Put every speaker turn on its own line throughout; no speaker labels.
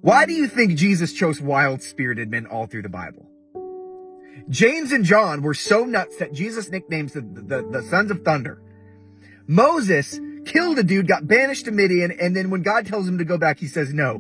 Why do you think Jesus chose wild-spirited men all through the Bible? James and John were so nuts that Jesus nicknames the sons of thunder. Moses killed a dude, got banished to Midian, and then when God tells him to go back, he says no.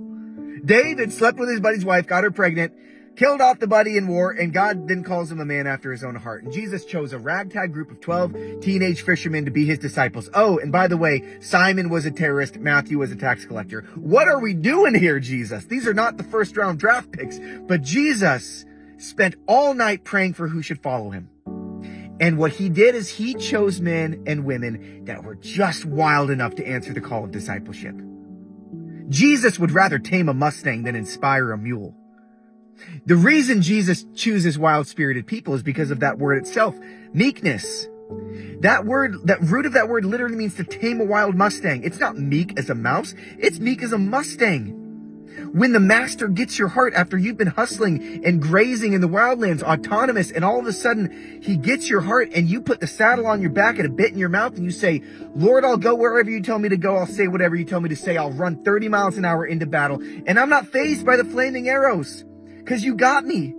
David slept with his buddy's wife, got her pregnant, killed off the buddy in war, and God then calls him a man after his own heart. And Jesus chose a ragtag group of 12 teenage fishermen to be his disciples. Oh, and by the way, Simon was a terrorist, Matthew was a tax collector. What are we doing here, Jesus? These are not the first round draft picks, but Jesus spent all night praying for who should follow him. And what he did is he chose men and women that were just wild enough to answer the call of discipleship. Jesus would rather tame a Mustang than inspire a mule. The reason Jesus chooses wild-spirited people is because of that word itself, meekness. That root of that word literally means to tame a wild Mustang. It's not meek as a mouse, it's meek as a Mustang. When the master gets your heart after you've been hustling and grazing in the wildlands, autonomous, and all of a sudden he gets your heart and you put the saddle on your back and a bit in your mouth and you say, Lord, I'll go wherever you tell me to go. I'll say whatever you tell me to say. I'll run 30 miles an hour into battle. And I'm not fazed by the flaming arrows because you got me.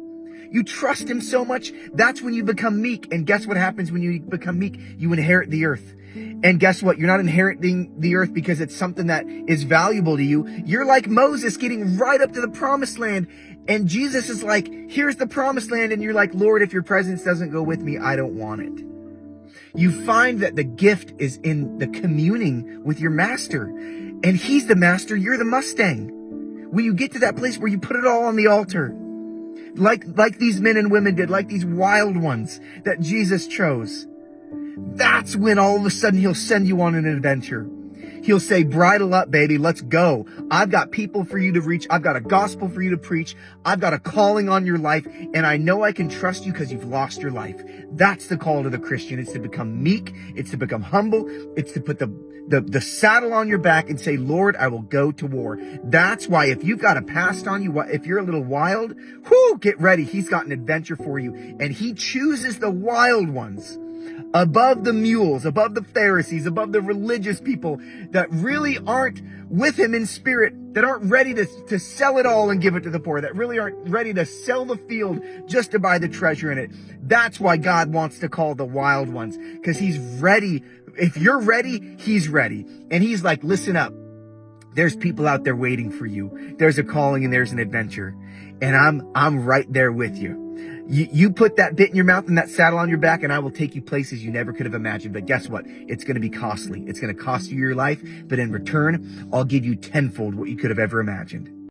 You trust him so much. That's when you become meek. And guess what happens when you become meek? You inherit the earth. And guess what? You're not inheriting the earth because it's something that is valuable to you. You're like Moses getting right up to the promised land. And Jesus is like, here's the promised land. And you're like, Lord, if your presence doesn't go with me, I don't want it. You find that the gift is in the communing with your master. And he's the master. You're the Mustang. When you get to that place where you put it all on the altar, like these men and women did, like these wild ones that Jesus chose, that's when all of a sudden he'll send you on an adventure. He'll say, bridle up, baby, let's go. I've got people for you to reach. I've got a gospel for you to preach. I've got a calling on your life. And I know I can trust you because you've lost your life. That's the call to the Christian. It's to become meek. It's to become humble. It's to put the saddle on your back and say, Lord, I will go to war. That's why if you've got a past on you, if you're a little wild, get ready. He's got an adventure for you. And he chooses the wild ones above the mules, above the Pharisees, above the religious people that really aren't with him in spirit, that aren't ready to sell it all and give it to the poor, that really aren't ready to sell the field just to buy the treasure in it. That's why God wants to call the wild ones, because he's ready. If you're ready, he's ready. And he's like, listen up. There's people out there waiting for you. There's a calling and there's an adventure. And I'm right there with you. You put that bit in your mouth and that saddle on your back, and I will take you places you never could have imagined. But guess what? It's going to be costly. It's going to cost you your life. But in return, I'll give you tenfold what you could have ever imagined.